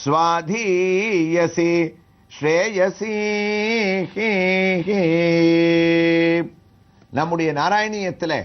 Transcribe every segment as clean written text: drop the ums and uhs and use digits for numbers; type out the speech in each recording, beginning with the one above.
ஸ்வாதீயசி ஸ்ரேயசி. நம்முடைய நாராயணியத்தில்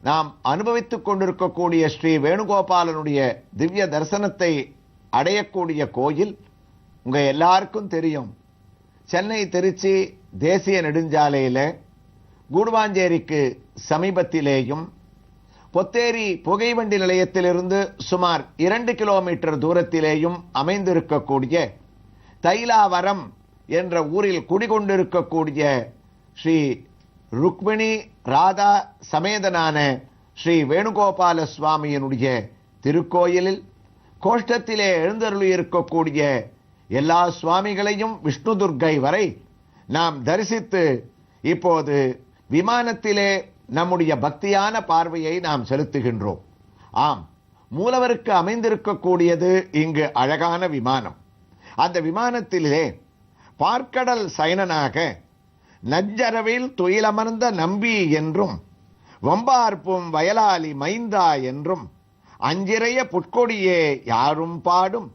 நாம் அனுபவித்துக் கொண்டிருக்கக்கூடிய ஸ்ரீ வேணுகோபாலனுடைய திவ்ய தரிசனத்தை அடையக்கூடிய கோயில் உங்க எல்லாருக்கும் தெரியும். சென்னை திருச்சி தேசிய நெடுஞ்சாலையில் கூடுவாஞ்சேரிக்கு சமீபத்திலேயும் பொத்தேரி புகைவண்டி நிலையத்திலிருந்து சுமார் 2 கிலோமீட்டர் தூரத்திலேயும் அமைந்திருக்கக்கூடிய தைலாவரம் என்ற ஊரில் குடிகொண்டிருக்கக்கூடிய ஸ்ரீ ருக்மிணி ராதா சமேதனான ஸ்ரீ வேணுகோபால சுவாமியினுடைய திருக்கோயிலில் கோஷ்டத்திலே எழுந்தருளியிருக்கக்கூடிய எல்லா சுவாமிகளையும் விஷ்ணு துர்க்கை வரை நாம் தரிசித்து இப்போது விமானத்திலே நம்முடைய பக்தியான பார்வையை நாம் செலுத்துகின்றோம். ஆம், மூலவருக்கு அமைந்திருக்கக்கூடியது இங்கு அழகான விமானம். அந்த விமானத்திலே பார்க்கடல் சயனனாக நஞ்சரவில் துயிலமர்ந்த நம்பி என்றும் வம்பார்ப்பும் வயலாளி மைந்தா என்றும் அஞ்சிறைய புட்கொடியே யாரும் பாடும்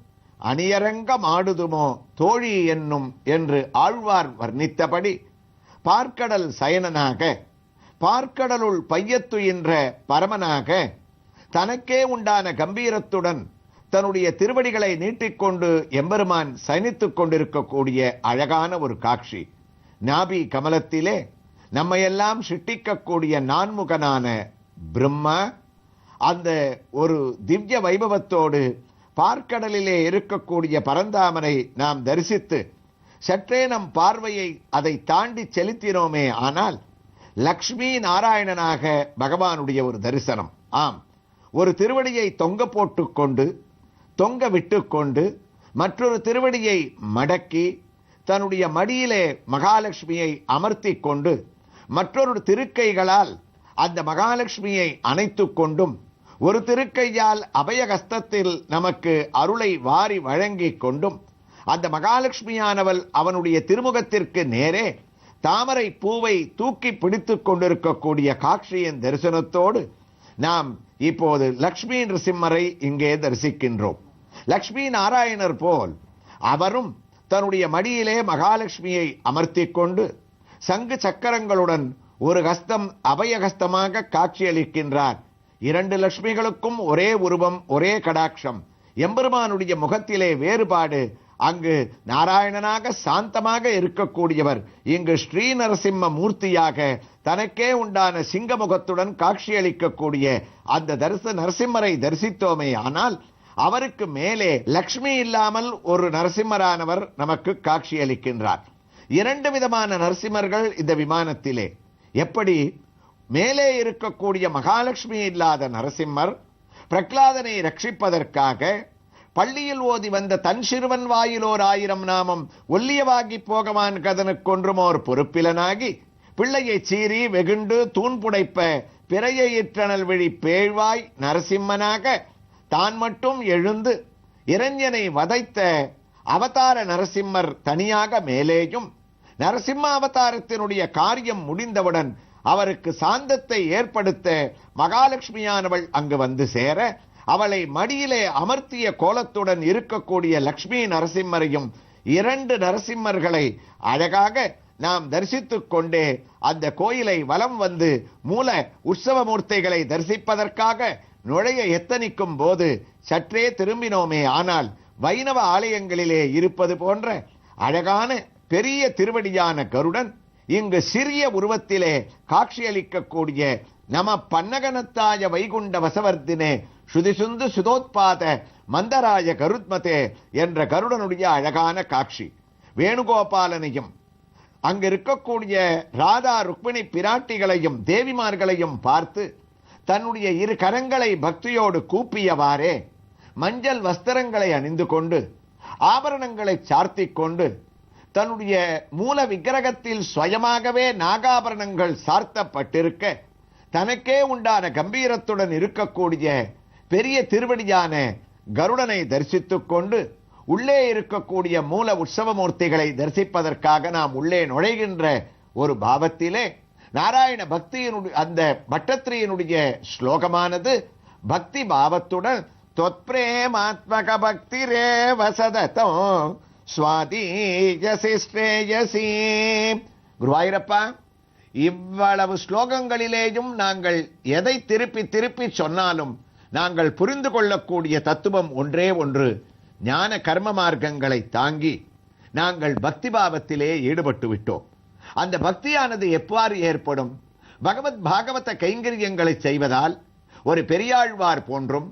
அணியரங்க மாடுதுமோ தோழி என்னும் என்று ஆழ்வார் வர்ணித்தபடி பார்க்கடல் சயனனாக பார்க்கடலுள் பையத்துயின்ற பரமனாக தனக்கே உண்டான கம்பீரத்துடன் தன்னுடைய திருவடிகளை நீட்டிக்கொண்டு எம்பெருமான் சயனித்துக் கொண்டிருக்கக்கூடிய அழகான ஒரு காட்சி. நாபி கமலத்திலே நம்மையெல்லாம் சிட்டிக்கக்கூடிய நான்முகனான பிரம்மா அந்த ஒரு திவ்ய வைபவத்தோடு பார்க்கடலிலே இருக்கக்கூடிய பரந்தாமனை நாம் தரிசித்து சற்றே நம் பார்வையை அதை தாண்டி செலுத்தினோமே ஆனால் லக்ஷ்மி நாராயணனாக பகவானுடைய ஒரு தரிசனம். ஆம், ஒரு திருவடியை தொங்க போட்டுக்கொண்டு தொங்க விட்டுக்கொண்டு மற்றொரு திருவடியை மடக்கி தன்னுடைய மடியிலே மகாலட்சுமியை அமர்த்தி கொண்டு மற்றொரு திருக்கைகளால் அந்த மகாலட்சுமியை அணைத்துக் கொண்டும் ஒரு திருக்கையால் அபயகஸ்தத்தில் நமக்கு அருளை வாரி வழங்கிக் கொண்டும் அந்த மகாலட்சுமியானவள் அவனுடைய திருமுகத்திற்கு நேரே தாமரை பூவை தூக்கி பிடித்துக் கொண்டிருக்கக்கூடிய காட்சியின் தரிசனத்தோடு நாம் இப்போது லக்ஷ்மி நரசிம்மரை இங்கே தரிசிக்கின்றோம். லக்ஷ்மி நாராயணர் போல் அவரும் தன்னுடைய மடியிலே மகாலட்சுமியை அமர்த்தி கொண்டு சங்கு சக்கரங்களுடன் ஒரு ஹஸ்தம் அபயஹஸ்தமாக காட்சியளிக்கின்றார். 2 லட்சுமிகளுக்கும் ஒரே உருவம், ஒரே கடாட்சம். எம்பெருமானுடைய முகத்திலே வேறுபாடு. அங்கு நாராயணனாக சாந்தமாக இருக்கக்கூடியவர் இங்கு ஸ்ரீ நரசிம்ம மூர்த்தியாக தனக்கே உண்டான சிங்கமுகத்துடன் காட்சியளிக்கக்கூடிய அந்த நரசிம்மரை தரிசித்தோமே ஆனால் அவருக்கு மேலே லக்ஷ்மி இல்லாமல் ஒரு நரசிம்மரானவர் நமக்கு காட்சியளிக்கின்றார். 2 விதமான நரசிம்மர்கள் இந்த விமானத்திலே. எப்படி மேலே இருக்கக்கூடிய மகாலட்சுமி இல்லாத நரசிம்மர் பிரகலாதனை ரட்சிப்பதற்காக பள்ளியில் ஓதி வந்த தன் சிறுவன் வாயிலோர் 1000 நாமம் ஒல்லியவாகி போகவான் கதனுக் கொன்றுமோர் பொறுப்பிலனாகி பிள்ளையை சீறி வெகுண்டு தூண் புடைப்ப பிறையை இற்றனல் விழி பேழ்வாய் நரசிம்மனாக தான் மட்டும் எழுந்து இரஞ்சனை வதைத்த அவதார நரசிம்மர் தனியாக மேலேயும் நரசிம்ம அவதாரத்தினுடைய காரியம் முடிந்தவுடன் அவருக்கு சாந்தத்தை ஏற்படுத்த மகாலட்சுமியானவள் அங்கு வந்து சேர அவளை மடியிலே அமர்த்திய கோலத்துடன் இருக்கக்கூடிய லக்ஷ்மி நரசிம்மரையும் 2 நரசிம்மர்களை அழகாக நாம் தரிசித்துக் கொண்டே அந்த கோயிலை வலம் வந்து மூல உற்சவ மூர்த்திகளை தரிசிப்பதற்காக நுழைய எத்தனிக்கும் போது சற்றே திரும்பினோமே ஆனால் வைணவ ஆலயங்களிலே இருப்பது போன்ற அழகான பெரிய திருவடியான கருடன் இங்கு சிறிய உருவத்திலே காட்சியளிக்கக்கூடிய நம பன்னகனத்தாய வைகுண்ட வசவர்த்தினே சுதிசுந்து சுதோத்பாத மந்தராய கருத்மதே என்ற கருடனுடைய அழகான காட்சி. வேணுகோபாலனையும் அங்கு இருக்கக்கூடிய ராதா ருக்மிணி பிராட்டிகளையும் தேவிமார்களையும் பார்த்து தன்னுடைய 2 கரங்களை பக்தியோடு கூப்பியவாறே மஞ்சள் வஸ்திரங்களை அணிந்து கொண்டு ஆபரணங்களை சார்த்திக் கொண்டு தன்னுடைய மூல விக்கிரகத்தில் சுயமாகவே நாகாபரணங்கள் சார்த்தப்பட்டிருக்க தனக்கே உண்டான கம்பீரத்துடன் இருக்கக்கூடிய பெரிய திருவடியான கருடனை தரிசித்துக் கொண்டு உள்ளே இருக்கக்கூடிய மூல உற்சவமூர்த்திகளை தரிசிப்பதற்காக நாம் உள்ளே நுழைகின்ற ஒரு பாவத்திலே நாராயண பக்தியினுடைய அந்த பட்டத்திரியினுடைய ஸ்லோகமானது பக்தி பாவத்துடன் त्वत्प्रेमात्मक भक्तिरेव सततं स्वादीयसी ஸ்ரேயசி. குருவாயூரப்பா, இவ்வளவு ஸ்லோகங்களிலேயும் நாங்கள் எதை திருப்பி திருப்பி சொன்னாலும் நாங்கள் புரிந்து கொள்ளக்கூடிய தத்துவம் ஒன்றே ஒன்று. ஞான கர்ம மார்க்கங்களை தாங்கி நாங்கள் பக்தி பாவத்திலே ஈடுபட்டு விட்டோம். அந்த பக்தியானது எவ்வாறு ஏற்படும்? பகவத் பாகவத கைங்கரியங்களை செய்வதால், ஒரு பெரியாழ்வார் போன்றும்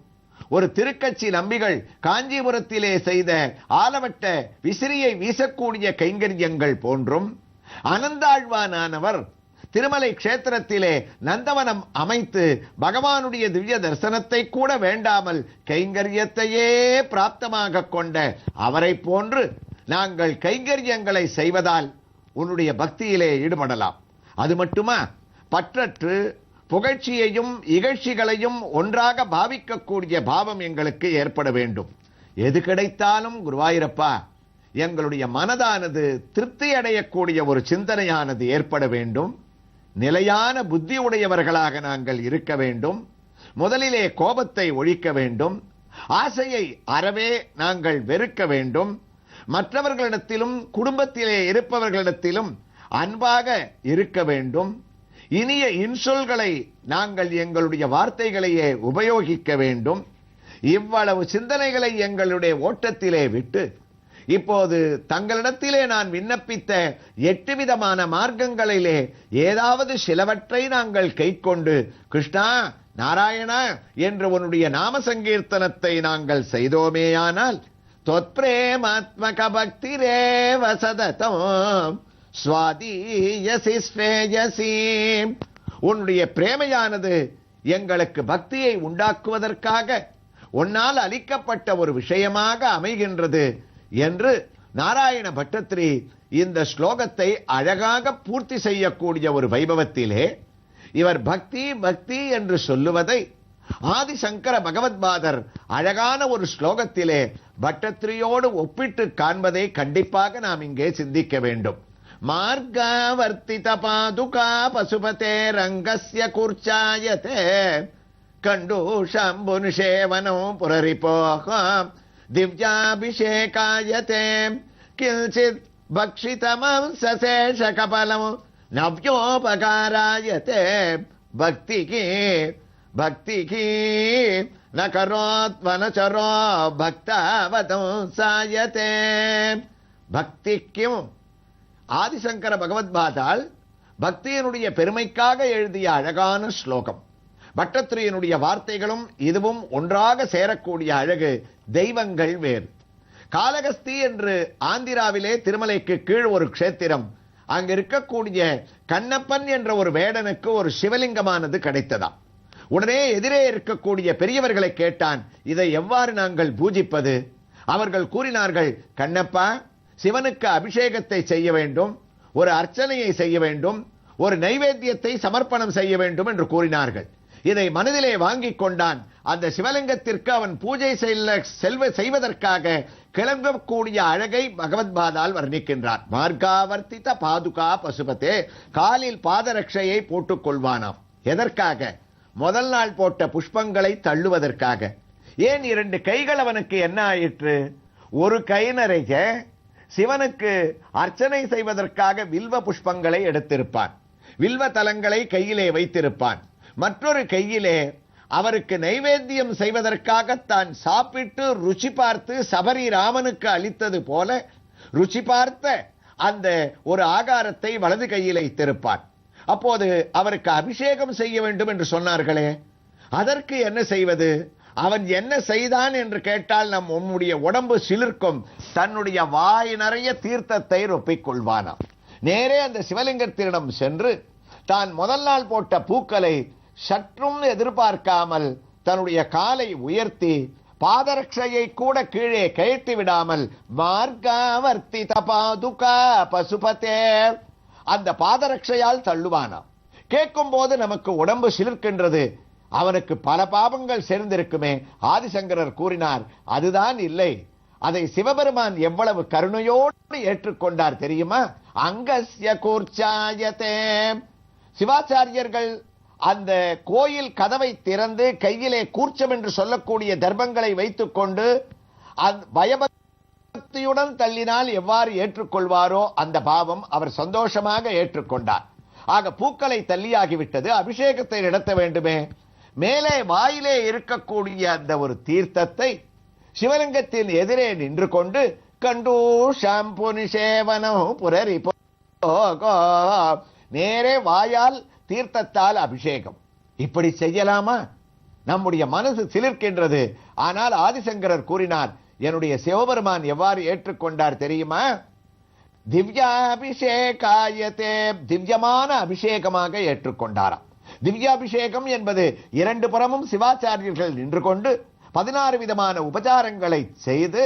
ஒரு திருக்கட்சி நம்பிகள் காஞ்சிபுரத்திலே செய்த ஆலவட்ட விசிறியை வீசக்கூடிய கைங்கரியங்கள் போன்றும், அனந்தாழ்வானவர் திருமலை க்ஷேத்திரத்திலே நந்தவனம் அமைத்து பகவானுடைய திவ்ய தரிசனத்தை கூட வேண்டாமல் கைங்கரியத்தையே பிராப்தமாக கொண்ட அவரை போன்று நாங்கள் கைங்கரியங்களை செய்வதால் உன்னுடைய பக்தியிலே ஈடுபடலாம். அது மட்டுமா, பற்றற்று புகழ்ச்சியையும் இகழ்ச்சிகளையும் ஒன்றாக பாவிக்கக்கூடிய பாவம் எங்களுக்கு ஏற்பட வேண்டும். எது கிடைத்தாலும் குருவாயூரப்பா, எங்களுடைய மனதானது திருப்தி அடையக்கூடிய ஒரு சிந்தனையானது ஏற்பட வேண்டும். நிலையான புத்தி உடையவர்களாக நாங்கள் இருக்க வேண்டும். முதலிலே கோபத்தை ஒழிக்க வேண்டும். ஆசையை அறவே நாங்கள் வெறுக்க வேண்டும். மற்றவர்களிடத்திலும் குடும்பத்திலே இருப்பவர்களிடத்திலும் அன்பாக இருக்க வேண்டும். இனிய இன்சொல்களை நாங்கள் எங்களுடைய வார்த்தைகளையே உபயோகிக்க வேண்டும். இவ்வளவு சிந்தனைகளை எங்களுடைய ஓட்டத்திலே விட்டு, இப்போது தங்களிடத்திலே நான் விண்ணப்பித்த 8 விதமான மார்க்கங்களிலே ஏதாவது சிலவற்றை நாங்கள் கைக்கொண்டு கிருஷ்ணா நாராயணா என்று உன்னுடைய நாம சங்கீர்த்தனத்தை நாங்கள் செய்தோமேயானால், त्वत्प्रेमात्मक भक्तिरेव सततं स्वादीयसी ஸ்ரேயசி. உன்னுடைய பிரேமையானது எங்களுக்கு பக்தியை உண்டாக்குவதற்காக உன்னால் அளிக்கப்பட்ட ஒரு விஷயமாக அமைகின்றது என்று நாராயண பட்டத்திரி இந்த ஸ்லோகத்தை அழகாக பூர்த்தி செய்யக்கூடிய ஒரு வைபவத்திலே இவர் பக்தி பக்தி என்று சொல்லுவதை ஆதிசங்கர பகவத்பாதர் அழகான ஒரு ஸ்லோகத்திலே பட்டத்திரியோடு ஒப்பிட்டு காண்பதை கண்டிப்பாக நாம் இங்கே சிந்திக்க வேண்டும். மார்காவர்த்தித பாதுகா பசுபதே ரங்கஸ்ய கூர்ச்சாயதே கண்டூஷம்பு நிஷேவனோ புரரிபோகம் திவ்யாபிஷேகாயதே கிஞ்சித் பக்ஷிதமம் சசேஷ கபலம் நவ்யோபகாராயதே பக்திகி பக்திகி ந கரோத்வனச்சரோ பக்தாவதம் சாயதே. பக்திக்கும் ஆதிசங்கர பகவத்பாதால் பக்தியினுடைய பெருமைக்காக எழுதிய அழகான ஸ்லோகம். பட்டத்திரியினுடைய வார்த்தைகளும் இதுவும் ஒன்றாக சேரக்கூடிய அழகு. தெய்வங்கள் வேறு. காளகஸ்தி என்று ஆந்திராவிலே திருமலைக்கு கீழ் ஒரு க்ஷேத்திரம். அங்க இருக்கக்கூடிய கண்ணப்பன் என்ற ஒரு வேடனுக்கு ஒரு சிவலிங்கமானது கிடைத்ததாம். உடனே எதிரே இருக்கக்கூடிய பெரியவர்களை கேட்டான், இதை எவ்வாறு நாங்கள் பூஜிப்பது? அவர்கள் கூறினார்கள், கண்ணப்பா, சிவனுக்கு அபிஷேகத்தை செய்ய வேண்டும், ஒரு அர்ச்சனையை செய்ய வேண்டும், ஒரு நைவேத்தியத்தை சமர்ப்பணம் செய்ய வேண்டும் என்று கூறினார்கள். இதை மனதிலே வாங்கிக் கொண்டான். அந்த சிவலிங்கத்திற்கு அவன் பூஜை செய்வதற்காக கிளம்பக்கூடிய அழகை பகவத்பாதால் வர்ணிக்கின்றார். மார்காவர்த்தித பாதுகா பசுபதே, காலில் பாதரட்சையை போட்டுக் கொள்வானாம். எதற்காக? முதல் நாள் போட்ட புஷ்பங்களை தள்ளுவதற்காக. ஏன் 2 கைகள் அவனுக்கு என்ன ஆயிற்று? ஒரு கை நிறைய சிவனுக்கு அர்ச்சனை செய்வதற்காக வில்வ புஷ்பங்களை எடுத்திருப்பான், வில்வ தலங்களை கையிலே வைத்திருப்பான். மற்றொரு கையிலே அவருக்கு நைவேத்தியம் செய்வதற்காக தான் சாப்பிட்டு ருச்சி பார்த்து சபரி ராமனுக்கு அளித்தது போல ருச்சி பார்த்த அந்த ஒரு ஆகாரத்தை வலது கையில் வைத்திருப்பான். அப்போது அவருக்கு அபிஷேகம் செய்ய வேண்டும் என்று சொன்னார்களே, அதற்கு என்ன செய்வது? அவன் என்ன செய்தான் என்று கேட்டால் நம்முடைய உடம்பு சிலிர்க்கும். தன்னுடைய வாய் நிறைய தீர்த்தத்தை ரொப்பிக் கொள்வானாம். நேரே அந்த சிவலிங்கத்திடம் சென்று தான் முதல் நாள் போட்ட பூக்களை சற்றும் எதிர்பார்க்காமல் தன்னுடைய காலை உயர்த்தி பாதரட்சையை கூட கீழே கயற்றி விடாமல் மார்காவர்த்தித பாதுகா பசுபதே அந்த பாதரட்சையால் தள்ளுவானாம். கேட்கும் போது நமக்கு உடம்பு சிலிர்க்கின்றது. அவனுக்கு பல பாவங்கள் சேர்ந்திருக்குமே. ஆதிசங்கரர் கூறினார், அதுதான் இல்லை, அதை சிவபெருமான் எவ்வளவு கருணையோடு ஏற்றுக்கொண்டார் தெரியுமா? அங்கஸ்ய கூர்ச்சாயதே. சிவாச்சாரியர்கள் அந்த கோயில் கதவை திறந்து கையிலே கூர்ச்சம் என்று சொல்லக்கூடிய தர்பங்களை வைத்துக் கொண்டு பயபக்தியுடன் தள்ளினால் எவ்வாறு ஏற்றுக்கொள்வாரோ அந்த பாவம் அவர் சந்தோஷமாக ஏற்றுக்கொண்டார். ஆக பூக்களை தள்ளியாகிவிட்டது, அபிஷேகத்தை நடத்த வேண்டுமே. மேலே வாயிலே இருக்கக்கூடிய அந்த ஒரு தீர்த்தத்தை சிவலிங்கத்தின் எதிரே நின்று கொண்டு கண்டு ஷாம்பு நிஷேவனம் புரரி நேரே வாயால் தீர்த்தத்தால் அபிஷேகம். இப்படி செய்யலாமா? நம்முடைய மனசு சிலிர்க்கின்றது. ஆனால் ஆதிசங்கரர் கூறினார், என்னுடைய சிவபெருமான் எவ்வாறு ஏற்றுக்கொண்டார் தெரியுமா? திவ்யாபிஷேகாயத்தே, திவ்யமான அபிஷேகமாக ஏற்றுக்கொண்டாராம். திவ்யாபிஷேகம் என்பது இரண்டு புறமும் சிவாச்சாரியர்கள் நின்று கொண்டு 16 விதமான உபச்சாரங்களை செய்து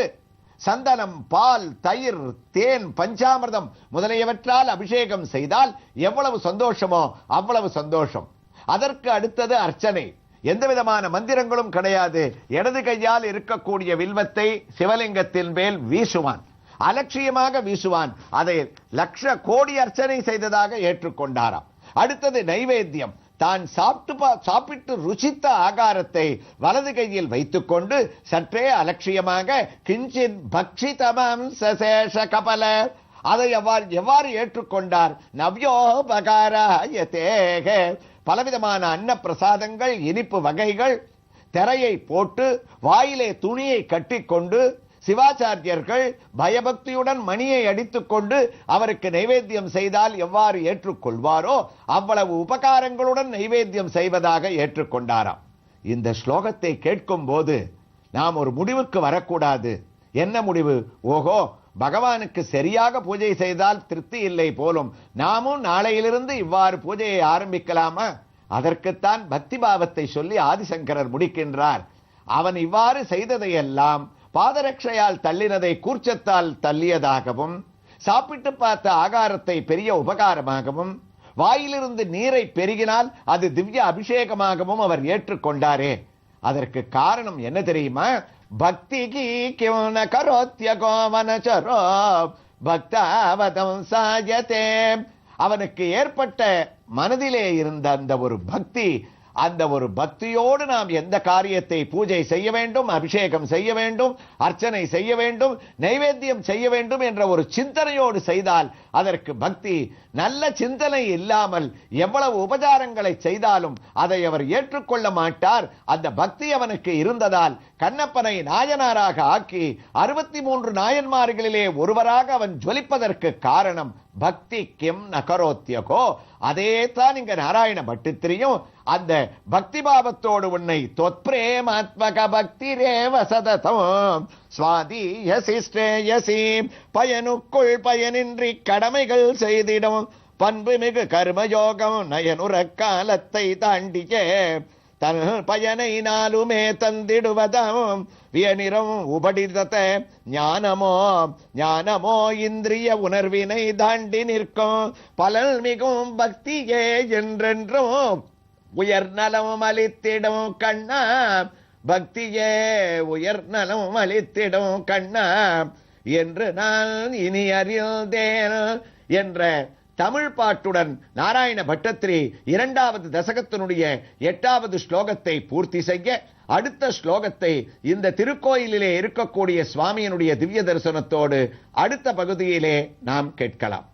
சந்தனம், பால், தயிர், தேன், பஞ்சாமிர்தம் முதலியவற்றால் அபிஷேகம் செய்தால் எவ்வளவு சந்தோஷமோ அவ்வளவு சந்தோஷம். அதற்கு அடுத்தது அர்ச்சனை. எந்த விதமான மந்திரங்களும் கிடையாது. இடது கையால் இருக்கக்கூடிய வில்வத்தை சிவலிங்கத்தின் மேல் வீசுவான், அலட்சியமாக வீசுவான். அதை லட்ச கோடி அர்ச்சனை செய்ததாக ஏற்றுக்கொண்டாராம். அடுத்தது நைவேத்தியம். தான் சாப்பிட்டு ருசித்த ஆகாரத்தை வலது கையில் வைத்துக் கொண்டு சற்றே அலட்சியமாக கிஞ்சித் பக்ஷிதமம் சசேஷ கபல, அதை எவ்வாறு ஏற்றுக்கொண்டார்? நவ்யோபகாராயதேக, பலவிதமான அன்ன பிரசாதங்கள், இனிப்பு வகைகள் திரையை போட்டு வாயிலே துணியை கட்டிக்கொண்டு சிவாச்சாரியர்கள் பயபக்தியுடன் மணியை அடித்துக் கொண்டு அவருக்கு நைவேத்தியம் செய்தால் எவ்வாறு ஏற்றுக்கொள்வாரோ அவ்வளவு உபகாரங்களுடன் நைவேத்தியம் செய்வதாக ஏற்றுக்கொண்டாராம். இந்த ஸ்லோகத்தை கேட்கும் போது நாம் ஒரு முடிவுக்கு வரக்கூடாது. என்ன முடிவு? ஓஹோ, பகவானுக்கு சரியாக பூஜை செய்தால் திருப்தி இல்லை போலும், நாமும் நாளையிலிருந்து இவ்வாறு பூஜையை ஆரம்பிக்கலாமா? அதற்குத்தான் பக்தி பாவத்தை சொல்லி ஆதிசங்கரர் முடிக்கின்றார். அவன் இவ்வாறு செய்ததையெல்லாம் பாதரட்சையால் தள்ளினதை கூர்ச்சத்தால் தள்ளியதாகவும், சாப்பிட்டு பார்த்த ஆகாரத்தை பெரிய உபகாரமாகவும், வாயிலிருந்து நீரை பெருகினால் அது திவ்ய அபிஷேகமாகவும் அவர் ஏற்றுக்கொண்டாரே. அதற்கு காரணம் என்ன தெரியுமா? பக்தி கிம் ந கரோத்யகோ வனசரோ பக்தாவதம் சாயதே. அவனுக்கு ஏற்பட்ட மனதிலே இருந்த அந்த ஒரு பக்தி, அந்த ஒரு பக்தியோடு நாம் எந்த காரியத்தை பூஜை செய்ய வேண்டும், அபிஷேகம் செய்ய வேண்டும், அர்ச்சனை செய்ய வேண்டும், நைவேத்தியம் செய்ய வேண்டும் என்ற ஒரு சிந்தனையோடு செய்தால் அதற்கு பக்தி. நல்ல சிந்தனை இல்லாமல் எவ்வளவு உபச்சாரங்களை செய்தாலும் அதை அவர் ஏற்றுக்கொள்ள மாட்டார். அந்த பக்தி அவனுக்கு இருந்ததால் கண்ணப்பனை நாயனாராக ஆக்கி 63 நாயன்மார்களிலே ஒருவராக அவன் ஜொலிப்பதற்கு காரணம் பக்தி கிம் நகரோத்யகோ. அதே தான் இங்க நாராயண பட்டத்திரியும் அந்த பக்தி பாவத்தோடு உன்னை தொத்பிரேமாத்மக பக்தி ரேவ சததம் ஸ்வாதீயசி ஸ்ரேயசி, பயனுக்குள் பயனின்றி கடமைகள் செய்திடும் பண்பு மிகு கர்மயோகம் நயனுற காலத்தை தாண்டியே தன் பயனை நாளுமே தந்திடுவதாம் வியனிறம் உபடிதத்த ஞானமோ ஞானமோ இந்திரிய உணர்வினை தாண்டி நிற்கும் பலன் மிகும் பக்தியே என்றென்றும் உயர்நலம் அளித்திடும் கண்ணா. பக்தியே உயர்நலம் அளித்திடும் கண்ணா என்று நான் இனி அறிந்தேன் என்ற தமிழ் பாட்டுடன் நாராயண பட்டத்திரி 2வது தசகத்தினுடைய 8வது ஸ்லோகத்தை பூர்த்தி செய்ய, அடுத்த ஸ்லோகத்தை இந்த திருக்கோயிலிலே இருக்கக்கூடிய சுவாமியினுடைய திவ்ய தரிசனத்தோடு அடுத்த பகுதியிலே நாம் கேட்கலாம்.